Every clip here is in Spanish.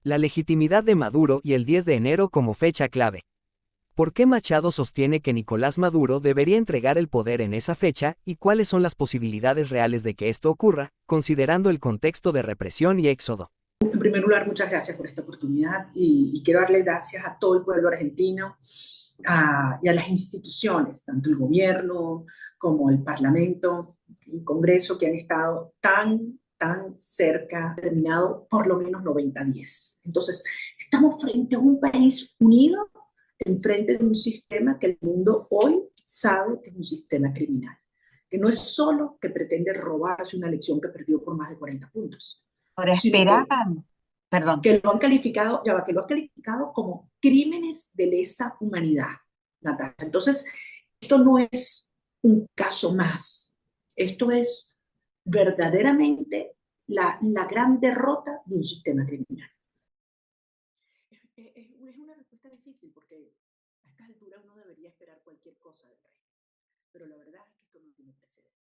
La legitimidad de Maduro y el 10 de enero como fecha clave. ¿Por qué Machado sostiene que Nicolás Maduro debería entregar el poder en esa fecha y cuáles son las posibilidades reales de que esto ocurra, considerando el contexto de represión y éxodo? En primer lugar, muchas gracias por esta oportunidad y quiero darle gracias a todo el pueblo argentino y a las instituciones, tanto el gobierno como el Parlamento, el Congreso, que han estado tan cerca, terminado por lo menos 90-10. Entonces, estamos frente a un país unido en frente de un sistema que el mundo hoy sabe que es un sistema criminal, que no es solo que pretende robarse una elección que perdió por más de 40 puntos, Ahora sino esperaban, perdón, que lo han calificado, ya va, que lo han calificado como crímenes de lesa humanidad, Natalia. Entonces, esto no es un caso más, esto es verdaderamente la gran derrota de un sistema criminal. Es una respuesta difícil porque a estas alturas uno debería esperar cualquier cosa del rey, pero la verdad es que esto no tiene precedente.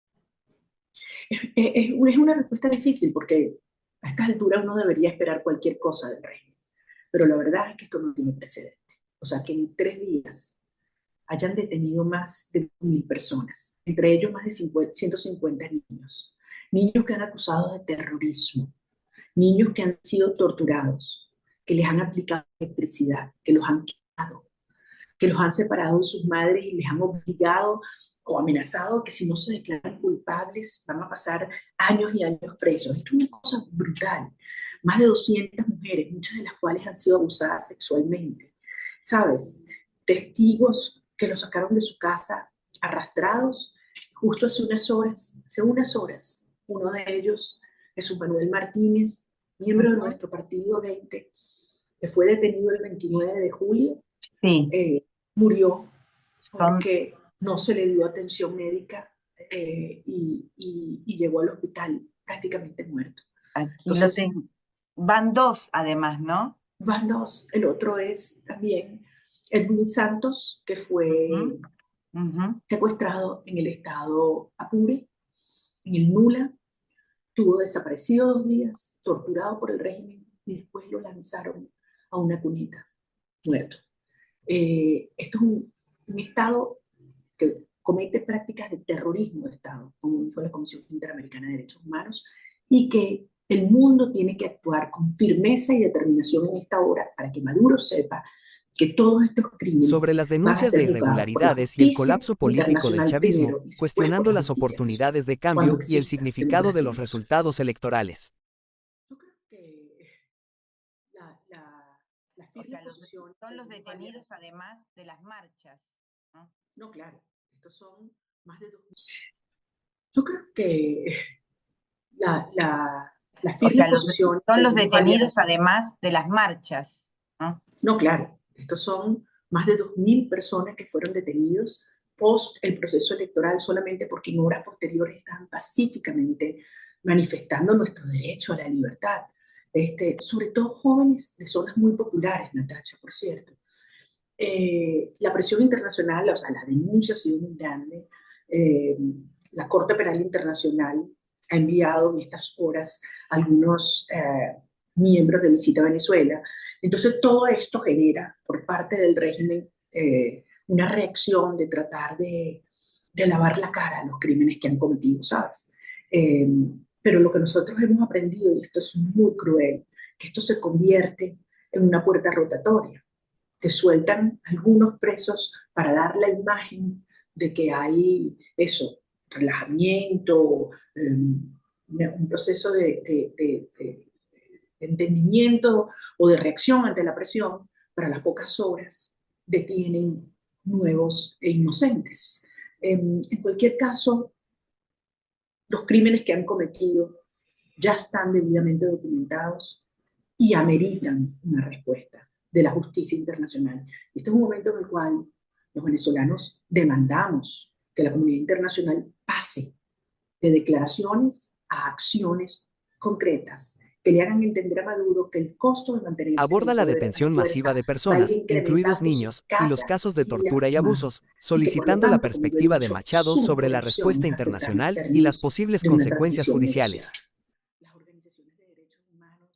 Es una respuesta difícil porque a estas alturas uno debería esperar cualquier cosa del régimen, pero la verdad es que esto no tiene precedente. O sea, que en 3 días hayan detenido más de 1.000 personas, entre ellos más de 150 niños, niños que han acusado de terrorismo, niños que han sido torturados, que les han aplicado electricidad, que los han quemado, que los han separado de sus madres y les han obligado o amenazado que si no se declaran culpables van a pasar años y años presos. Esto es una cosa brutal. Más de 200 mujeres, muchas de las cuales han sido abusadas sexualmente. ¿Sabes? Testigos que los sacaron de su casa arrastrados justo hace unas horas, uno de ellos, Jesús Manuel Martínez, miembro de nuestro partido 20, que fue detenido el 29 de julio, sí, murió son, porque no se le dio atención médica y llegó al hospital prácticamente muerto. aquí lo Entonces, tengo. Van dos, además, ¿no? van dos. El otro es también Edwin Santos, que fue Ujú, ujú. secuestrado en el estado Apure, en el Nula, estuvo desaparecido 2 días, torturado por el régimen y después lo lanzaron a una cuneta, muerto. Esto es un Estado que comete prácticas de terrorismo de Estado, como dijo la Comisión Interamericana de Derechos Humanos, y que el mundo tiene que actuar con firmeza y determinación en esta hora para que Maduro sepa que todos estos Sobre crímenes las van a denuncias de ser juzgados por la irregularidades y el justicia colapso político del internacional chavismo, primero y después por cuestionando la las justicia nacional, oportunidades de cuando cambio y el exista significado de democracia los en Kosovo. resultados electorales. Yo creo que la, la, la O firme sea, posición son del los grupo aliado, detenidos además de las marchas, ¿no? no, claro, estos son más de 2.000. Yo creo que la, la, la O firme sea, posición son del los grupo aliado. detenidos además de las marchas, ¿no? No, claro, estos son más de 2.000 personas que fueron detenidos post el proceso electoral solamente porque en horas posteriores estaban pacíficamente manifestando nuestro derecho a la libertad. Sobre todo jóvenes de zonas muy populares, Natacha, por cierto. La presión internacional, o sea, la denuncia ha sido muy grande. Eh, la Corte Penal Internacional ha enviado en estas horas algunos miembros de visita a Venezuela. Entonces, todo esto genera por parte del régimen una reacción de tratar de lavar la cara a los crímenes que han cometido, ¿sabes? Eh, pero lo que nosotros hemos aprendido, y esto es muy cruel, que esto se convierte en una puerta rotatoria. Te sueltan algunos presos para dar la imagen de que hay eso, relajamiento, un proceso de entendimiento o de reacción ante la presión, para las pocas horas detienen nuevos e inocentes. En cualquier caso, los crímenes que han cometido ya están debidamente documentados y ameritan una respuesta de la justicia internacional. Este es un momento en el cual los venezolanos demandamos que la comunidad internacional pase de declaraciones a acciones concretas que le hagan entender a Maduro que el costo de mantenerse en Aborda el la poder a la detención masiva fuerza de va a ir personas, incluidos incrementándose niños, y los cada casos de día tortura y abusos, más, y que por lo solicitando la tanto, como yo he perspectiva de dicho, Machado su sobre la corrupción respuesta es aceptar en internacional y las términos posibles de una consecuencias transición negociada. judiciales. Las organizaciones de derechos humanos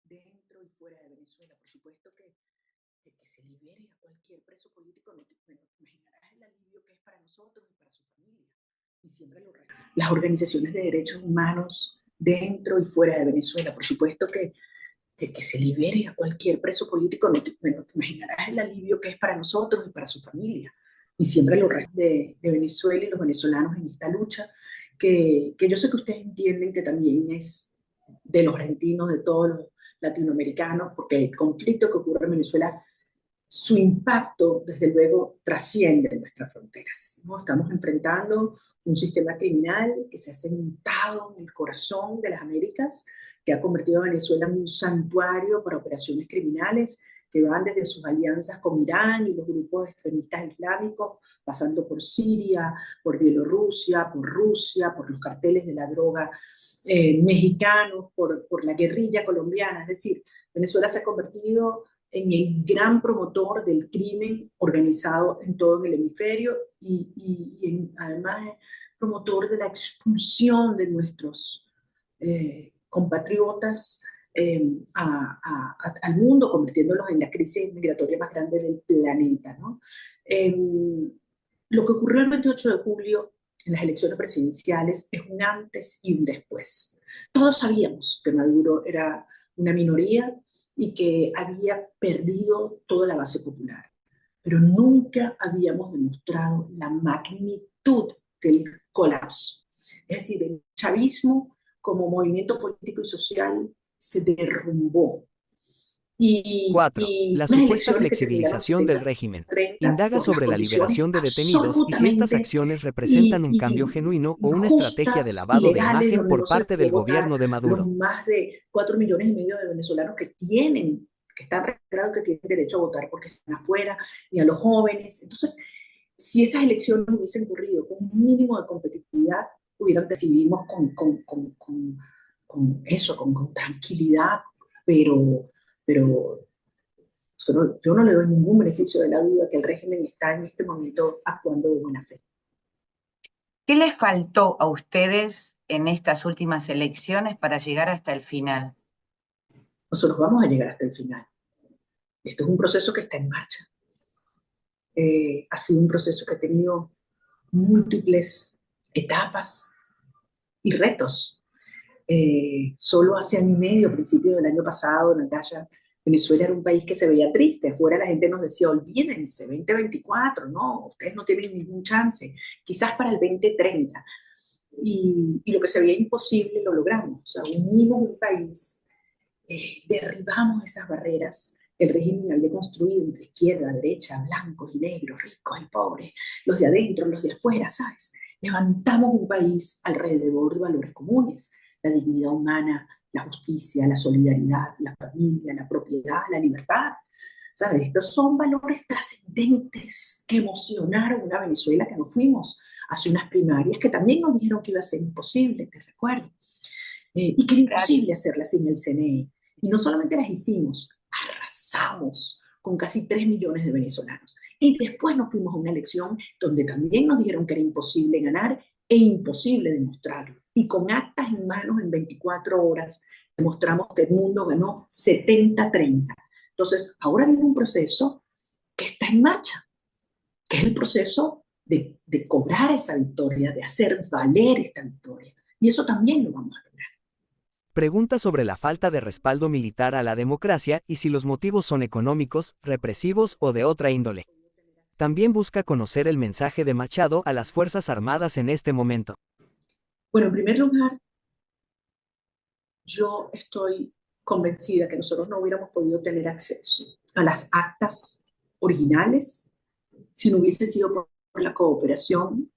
dentro y fuera de Venezuela. Por supuesto que se libere a cualquier preso político, no te imaginarás el alivio que es para nosotros y para su familia. Y siempre lo respeto. Las organizaciones de derechos humanos dentro y fuera de Venezuela, por supuesto que se libere a cualquier preso político, no te imaginarás el alivio que es para nosotros y para su familia. Y siempre lo respeto de Venezuela y los venezolanos en esta lucha, que yo sé que ustedes entienden que también es de los argentinos, de todos los latinoamericanos, porque el conflicto que ocurre en Venezuela, su impacto, desde luego, trasciende nuestras fronteras, ¿no? Estamos enfrentando un sistema criminal que se ha sentado en el corazón de las Américas, que ha convertido a Venezuela en un santuario para operaciones criminales que van desde sus alianzas con Irán y los grupos extremistas islámicos, pasando por Siria, por Bielorrusia, por Rusia, por los carteles de la droga mexicanos, por la guerrilla colombiana. Es decir, Venezuela se ha convertido en el gran promotor del crimen organizado en todo el hemisferio y además promotor de la expulsión de nuestros compatriotas al mundo, convirtiéndolos en la crisis migratoria más grande del planeta, ¿no? Lo que ocurrió el 28 de julio en las elecciones presidenciales es un antes y un después. Todos sabíamos que Maduro era una minoría y que había perdido toda la base popular, pero nunca habíamos demostrado la magnitud del colapso. Es decir, el chavismo como movimiento político y social se derrumbó. 4. La Unas supuesta elecciones que terminaron flexibilización del 70 régimen. 30 Indaga por las sobre la condiciones liberación de detenidos y si estas absolutamente acciones representan un cambio genuino o una estrategia de injustas, lavado de ilegales, imagen donde por no se parte pudo del votar gobierno de los Maduro. más de 4,5 millones de venezolanos que están registrados, que tienen derecho a votar porque están afuera, y a los jóvenes. Entonces, si esas elecciones hubiesen ocurrido con un mínimo de competitividad, decidimos con eso, con tranquilidad, pero yo no le doy ningún beneficio de la duda que el régimen está en este momento actuando de buena fe. ¿Qué les faltó a ustedes en estas últimas elecciones para llegar hasta el final? Nosotros vamos a llegar hasta el final. Esto es un proceso que está en marcha. Ha sido un proceso que ha tenido múltiples etapas y retos. Solo hace año y medio, a principios del año pasado, Natalia, Venezuela era un país que se veía triste. Afuera la gente nos decía, olvídense, 2024, no, ustedes no tienen ningún chance, quizás para el 2030. Y lo que se veía imposible lo logramos. O sea, unimos un país, derribamos esas barreras que el régimen había construido entre izquierda, derecha, blancos y negros, ricos y pobres, los de adentro, los de afuera, ¿sabes? Levantamos un país alrededor de valores comunes, la dignidad humana, la justicia, la solidaridad, la familia, la propiedad, la libertad. ¿Sabes? Estos son valores trascendentes que emocionaron a una Venezuela que nos fuimos hace unas primarias que también nos dijeron que iba a ser imposible, te recuerdo, y que era imposible hacerlas sin el CNE. Y no solamente las hicimos, arrasamos con casi 3 millones de venezolanos. Y después nos fuimos a una elección donde también nos dijeron que era imposible ganar e imposible demostrarlo. Y con actas en manos en 24 horas demostramos que el mundo ganó 70-30. Entonces, ahora viene un proceso que está en marcha, que es el proceso de cobrar esa victoria, de hacer valer esta victoria. Y eso también lo vamos a lograr. Pregunta sobre la falta de respaldo militar a la democracia y si los motivos son económicos, represivos o de otra índole. También busca conocer el mensaje de Machado a las Fuerzas Armadas en este momento. Bueno, en primer lugar, yo estoy convencida que nosotros no hubiéramos podido tener acceso a las actas originales si no hubiese sido por la cooperación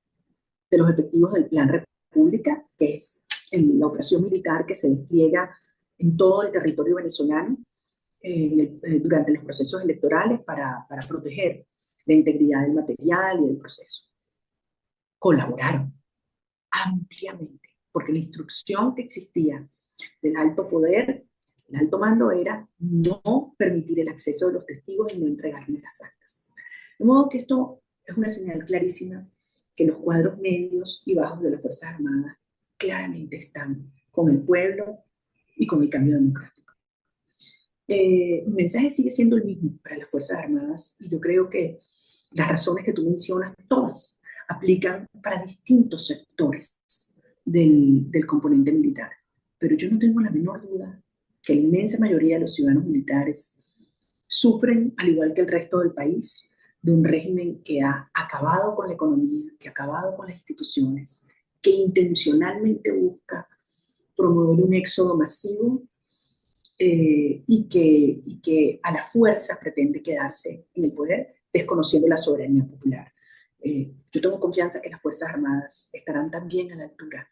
de los efectivos del Plan República, que es la operación militar que se despliega en todo el territorio venezolano durante los procesos electorales para proteger la integridad del material y del proceso. Colaboraron ampliamente, porque la instrucción que existía del alto poder, el alto mando, era no permitir el acceso de los testigos y no entregarles las actas. De modo que esto es una señal clarísima que los cuadros medios y bajos de las Fuerzas Armadas claramente están con el pueblo y con el cambio democrático. Mi mensaje sigue siendo el mismo para las Fuerzas Armadas y yo creo que las razones que tú mencionas, todas aplican para distintos sectores del componente militar. Pero yo no tengo la menor duda que la inmensa mayoría de los ciudadanos militares sufren, al igual que el resto del país, de un régimen que ha acabado con la economía, que ha acabado con las instituciones, que intencionalmente busca promover un éxodo masivo y que a la fuerza pretende quedarse en el poder, desconociendo la soberanía popular. Yo tengo confianza que las Fuerzas Armadas estarán también a la altura,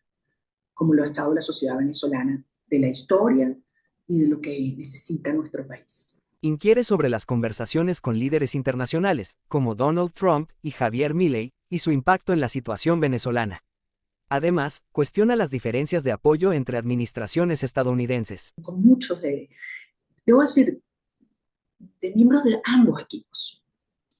como lo ha estado la sociedad venezolana, de la historia y de lo que necesita nuestro país. Inquiere sobre las conversaciones con líderes internacionales, como Donald Trump y Javier Milei, y su impacto en la situación venezolana. Además, cuestiona las diferencias de apoyo entre administraciones estadounidenses. Con muchos debo decir, de miembros de ambos equipos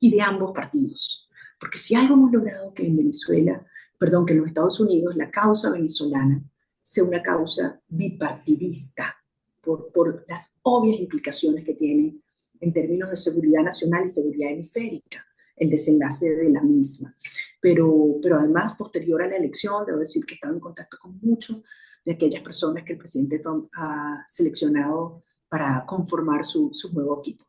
y de ambos partidos. Porque si algo hemos logrado que en Venezuela, perdón, que en los Estados Unidos, la causa venezolana sea una causa bipartidista, por las obvias implicaciones que tiene en términos de seguridad nacional y seguridad hemisférica, el desenlace de la misma. Pero además, posterior a la elección, debo decir que he estado en contacto con muchos de aquellas personas que el presidente Trump ha seleccionado para conformar su nuevo equipo.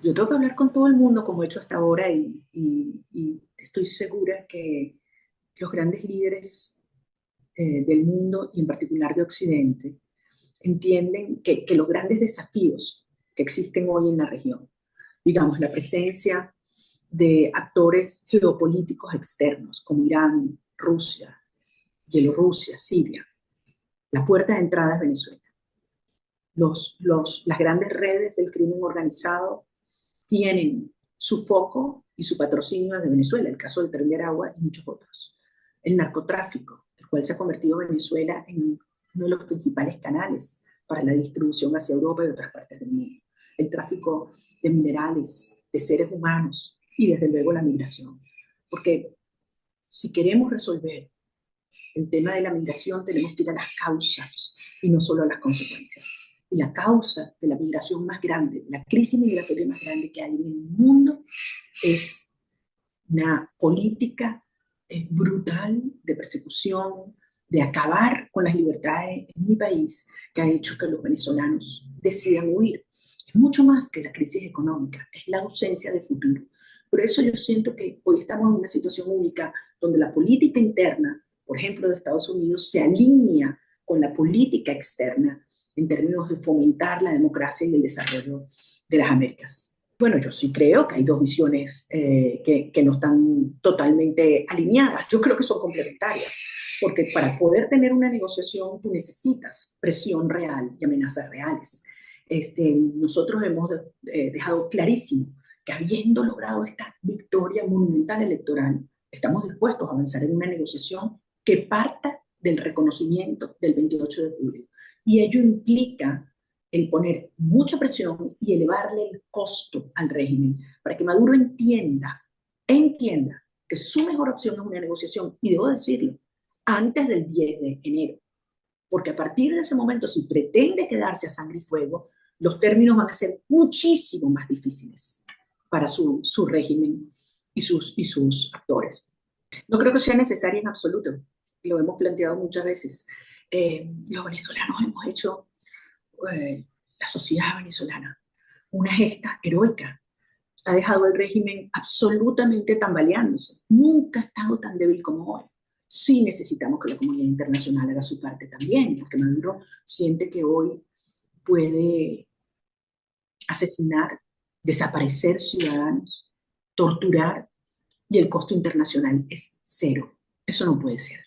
Yo tengo que hablar con todo el mundo como he hecho hasta ahora y estoy segura que los grandes líderes del mundo y en particular de Occidente entienden que los grandes desafíos que existen hoy en la región, digamos, la presencia de actores geopolíticos externos como Irán, Rusia, Bielorrusia, Siria, la puerta de entrada es Venezuela. Las grandes redes del crimen organizado tienen su foco y su patrocinio desde Venezuela, el caso del Tren de Aragua y muchos otros. El narcotráfico, el cual se ha convertido Venezuela en uno de los principales canales para la distribución hacia Europa y otras partes del mundo. El tráfico de minerales, de seres humanos y desde luego la migración. Porque si queremos resolver el tema de la migración tenemos que ir a las causas y no solo a las consecuencias. Y la causa de la migración más grande, de la crisis migratoria más grande que hay en el mundo, es una política brutal de persecución, de acabar con las libertades en mi país, que ha hecho que los venezolanos decidan huir. Es mucho más que la crisis económica, es la ausencia de futuro. Por eso yo siento que hoy estamos en una situación única donde la política interna, por ejemplo, de Estados Unidos, se alinea con la política externa en términos de fomentar la democracia y el desarrollo de las Américas. Bueno, yo sí creo que hay dos visiones que no están totalmente alineadas. Yo creo que son complementarias, porque para poder tener una negociación tú necesitas presión real y amenazas reales. Nosotros hemos dejado clarísimo que habiendo logrado esta victoria monumental electoral, estamos dispuestos a avanzar en una negociación que parta del reconocimiento del 28 de julio. Y ello implica el poner mucha presión y elevarle el costo al régimen para que Maduro entienda que su mejor opción es una negociación, y debo decirlo, antes del 10 de enero. Porque a partir de ese momento, si pretende quedarse a sangre y fuego, los términos van a ser muchísimo más difíciles para su régimen y sus actores. No creo que sea necesaria en absoluto, lo hemos planteado muchas veces. Los venezolanos hemos hecho, la sociedad venezolana, una gesta heroica. Ha dejado el régimen absolutamente tambaleándose. Nunca ha estado tan débil como hoy. Sí necesitamos que la comunidad internacional haga su parte también, porque Maduro siente que hoy puede asesinar, desaparecer ciudadanos, torturar, y el costo internacional es cero. Eso no puede ser.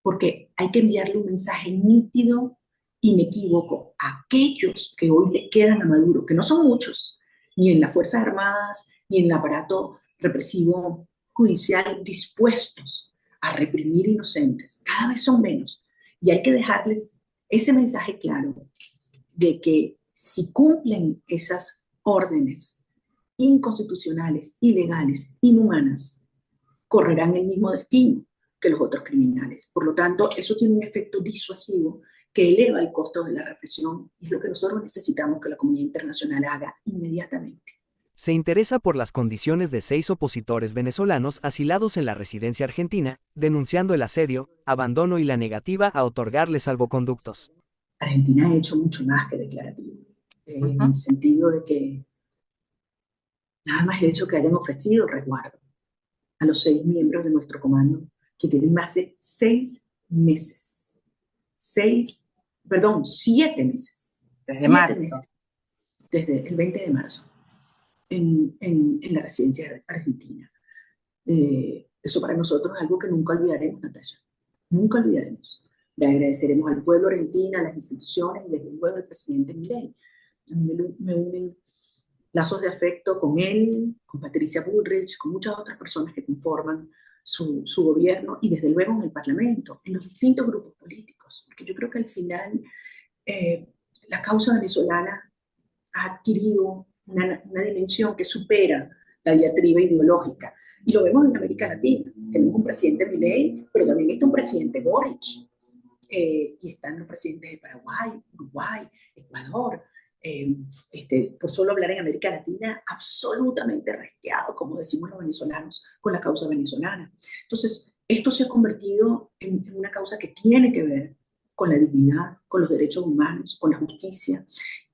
Porque hay que enviarle un mensaje nítido, inequívoco, a aquellos que hoy le quedan a Maduro, que no son muchos, ni en las Fuerzas Armadas, ni en el aparato represivo judicial, dispuestos a reprimir inocentes. Cada vez son menos. Y hay que dejarles ese mensaje claro de que si cumplen esas órdenes inconstitucionales, ilegales, inhumanas, correrán el mismo destino que los otros criminales. Por lo tanto, eso tiene un efecto disuasivo que eleva el costo de la represión, y es lo que nosotros necesitamos que la comunidad internacional haga inmediatamente. Se interesa por las condiciones de 6 opositores venezolanos asilados en la residencia argentina, denunciando el asedio, abandono y la negativa a otorgarles salvoconductos. Argentina ha hecho mucho más que declarativo, en el Ujú. sentido de que nada más el hecho que hayan ofrecido resguardo a los 6 miembros de nuestro comando, que tienen más de 6 meses, 7 meses, Desde 7 meses, marzo. desde el 20 de marzo, en la residencia argentina. Eso para nosotros es algo que nunca olvidaremos, Natasha. Nunca olvidaremos. Le agradeceremos al pueblo argentino, a las instituciones y desde luego al presidente Milei. A mí me unen lazos de afecto con él, con Patricia Bullrich, con muchas otras personas que conforman su gobierno y desde luego en el Parlamento, en los distintos grupos políticos. Porque yo creo que al final eh, la causa venezolana ha adquirido una dimensión que supera la diatriba ideológica. Y lo vemos en América Latina. Tenemos un presidente Milei, pero también está un presidente Boric. Y están los presidentes de Paraguay, Uruguay, Ecuador. Por solo hablar en América Latina, absolutamente resqueado, como decimos los venezolanos, con la causa venezolana. Entonces, esto se ha convertido en una causa que tiene que ver con la dignidad, con los derechos humanos, con la justicia,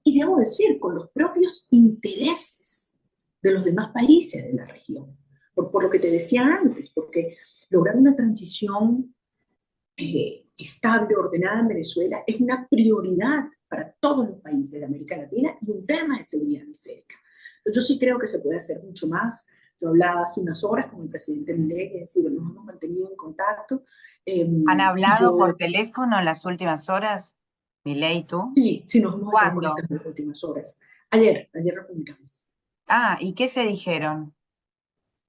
y debo decir, con los propios intereses de los demás países de la región. Por lo que te decía antes, porque lograr una transición estable, ordenada en Venezuela es una prioridad para todos los países de América Latina y un tema de seguridad hemisférica. Entonces, yo sí creo que se puede hacer mucho más. Yo hablaba hace unas horas con el presidente Milei, es decir, nos hemos mantenido en contacto. ¿Han hablado Yo, por teléfono en las últimas horas, Milei y tú? sí, sí, nos hemos estado ¿Cuándo? conectando en las últimas horas. Ayer lo publicamos. Ah, ¿y qué se dijeron?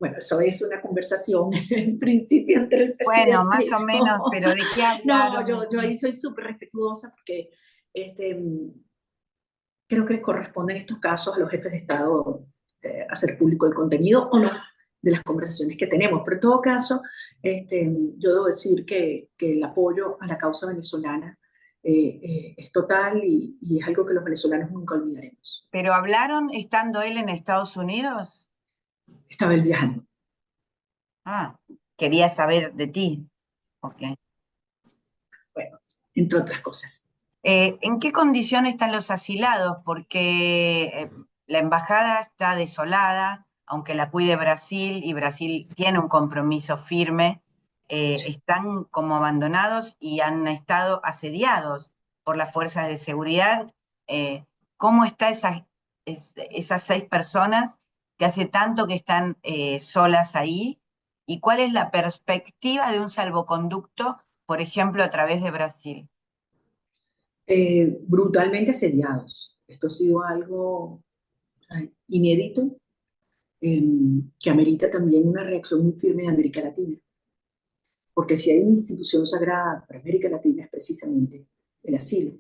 Bueno, eso es una conversación en principio entre el Bueno, presidente más y o menos, yo. pero ¿de qué No, hablaron? yo ahí soy súper respetuosa porque este, creo que corresponde en estos casos a los jefes de Estado hacer público el contenido o no de las conversaciones que tenemos. Pero en todo caso, yo debo decir que el apoyo a la causa venezolana es total y es algo que los venezolanos nunca olvidaremos. ¿Pero hablaron estando él en Estados Unidos? Estaba él viajando. Ah, quería saber de ti. Ok. Bueno, entre otras cosas. ¿En qué condición están los asilados? Porque la embajada está desolada, aunque la cuide Brasil y Brasil tiene un compromiso firme, Sí. están como abandonados y han estado asediados por las fuerzas de seguridad. ¿Cómo está esas 6 personas que hace tanto que están solas ahí? ¿Y cuál es la perspectiva de un salvoconducto, por ejemplo, a través de Brasil? Brutalmente asediados. Esto ha sido algo inédito que amerita también una reacción muy firme de América Latina. Porque si hay una institución sagrada para América Latina es precisamente el asilo.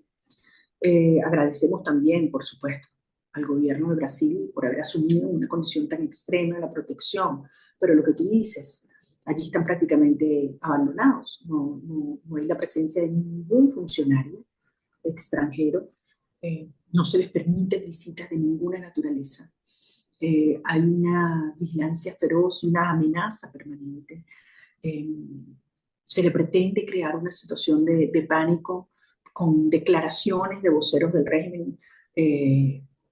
Agradecemos también, por supuesto, al gobierno de Brasil por haber asumido una condición tan extrema de la protección. Pero lo que tú dices, allí están prácticamente abandonados. No hay la presencia de ningún funcionario extranjero, no se les permite visitas de ninguna naturaleza. Hay una vigilancia feroz y una amenaza permanente. Eh, Se le pretende crear una situación de pánico con declaraciones de voceros del régimen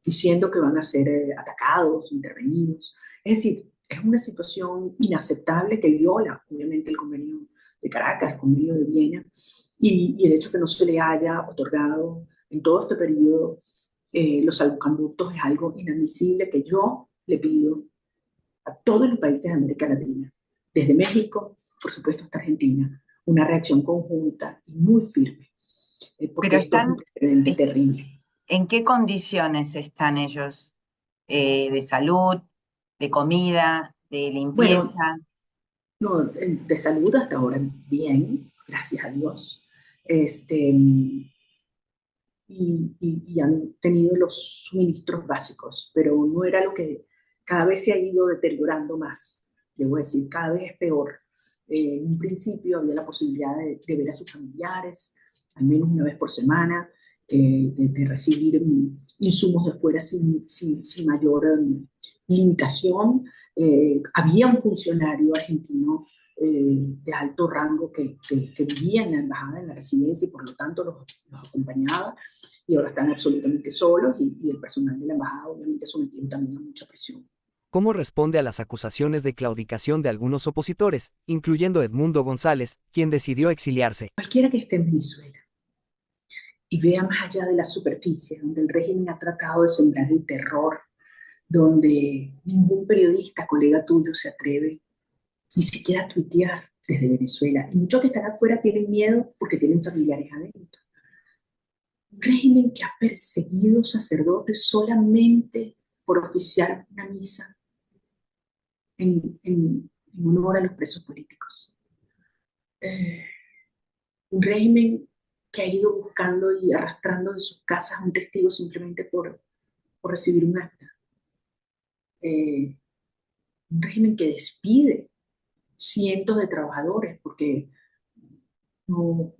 diciendo que van a ser atacados, intervenidos. Es decir, es una situación inaceptable que viola, obviamente, el convenio de Caracas, el convenio de Viena, y el hecho que no se le haya otorgado en todo este periodo los salvoconductos es algo inadmisible que yo le pido a todos los países de América Latina, desde México, por supuesto, hasta Argentina, una reacción conjunta y muy firme, Pero porque esto es un precedente terrible. ¿en qué condiciones están ellos? ¿De salud, de comida, de Bueno, limpieza? no, de salud hasta ahora bien, gracias a Dios. Este, y han tenido los suministros básicos, pero no era lo que cada vez se ha ido deteriorando más. Debo decir, cada vez es peor. En un principio había la posibilidad de ver a sus familiares, al menos una vez por semana, de recibir insumos de fuera sin mayor limitación. Había un funcionario argentino de alto rango que vivía en la embajada, en la residencia, y por lo tanto los acompañaba, y ahora están absolutamente solos, y el personal de la embajada obviamente sometido también a mucha presión. ¿Cómo responde a las acusaciones de claudicación de algunos opositores, incluyendo Edmundo González, quien decidió exiliarse? Cualquiera que esté en Venezuela y vea más allá de la superficie, donde el régimen ha tratado de sembrar el terror, donde ningún periodista, colega tuyo, se atreve ni siquiera a tuitear desde Venezuela, y muchos que están afuera tienen miedo porque tienen familiares adentro. Un régimen que ha perseguido sacerdotes solamente por oficiar una misa en honor a los presos políticos. Un régimen que ha ido buscando y arrastrando de sus casas a un testigo simplemente por recibir un acta. Un régimen que despide cientos de trabajadores porque no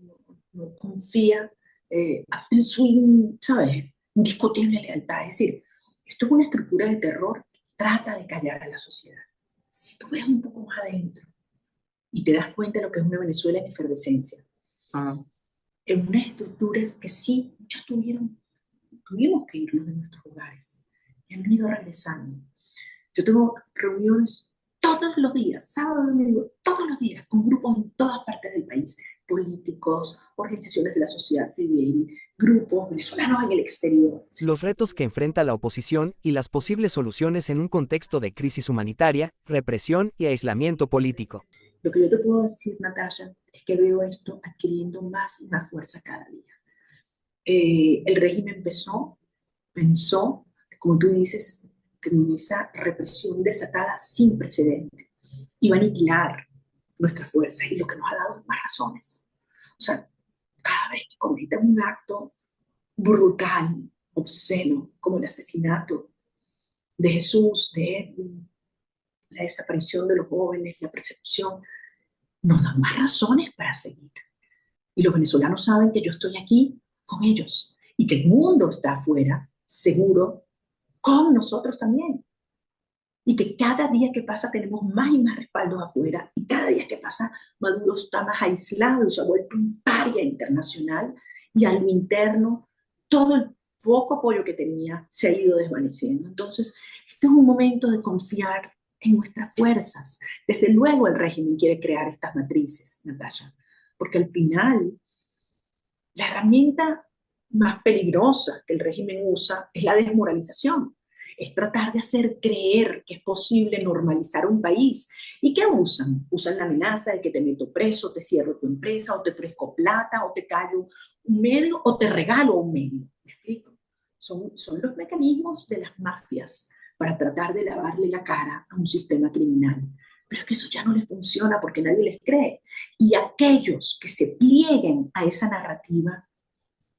confía en su, ¿sabes?, indiscutible lealtad. Es decir, esto es una estructura de terror que trata de callar a la sociedad. Si tú ves un poco más adentro y te das cuenta de lo que es una Venezuela en efervescencia, en unas estructuras que sí, muchas tuvimos que irnos de nuestros hogares y han venido regresando. Yo tengo reuniones todos los días, sábado, domingo, todos los días, con grupos en todas partes del país, políticos, organizaciones de la sociedad civil, grupos venezolanos en el exterior. Los retos que enfrenta la oposición y las posibles soluciones en un contexto de crisis humanitaria, represión y aislamiento político. Lo que yo te puedo decir, Natalia, es que veo esto adquiriendo más y más fuerza cada día. El régimen pensó, como tú dices, que con esa represión desatada sin precedente iba a aniquilar nuestras fuerzas, y lo que nos ha dado más razones. O sea, cada vez que cometen un acto brutal, obsceno, como el asesinato de Jesús, de Edwin, la desaparición de los jóvenes, la percepción, nos dan más razones para seguir. Y los venezolanos saben que yo estoy aquí con ellos y que el mundo está afuera, seguro, con nosotros también. Y que cada día que pasa tenemos más y más respaldos afuera, y cada día que pasa Maduro está más aislado y se ha vuelto un paria internacional, y a lo interno todo el poco apoyo que tenía se ha ido desvaneciendo. Entonces, este es un momento de confiar en nuestras fuerzas. Desde luego el régimen quiere crear estas matrices, Natalia, porque al final la herramienta más peligrosa que el régimen usa es la desmoralización. Es tratar de hacer creer que es posible normalizar un país. ¿Y qué usan? Usan la amenaza de que te meto preso, te cierro tu empresa, o te ofrezco plata, o te callo un medio, o te regalo un medio. ¿Me explico? Son los mecanismos de las mafias para tratar de lavarle la cara a un sistema criminal. Pero es que eso ya no les funciona porque nadie les cree. Y aquellos que se plieguen a esa narrativa,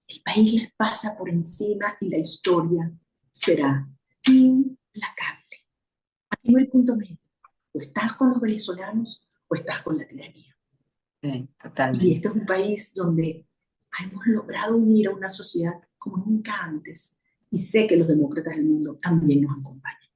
el país les pasa por encima y la historia será implacable. Aquí no hay punto medio. O estás con los venezolanos o estás con la tiranía. Sí, totalmente. Y este es un país donde hemos logrado unir a una sociedad como nunca antes. Y sé que los demócratas del mundo también nos acompañan.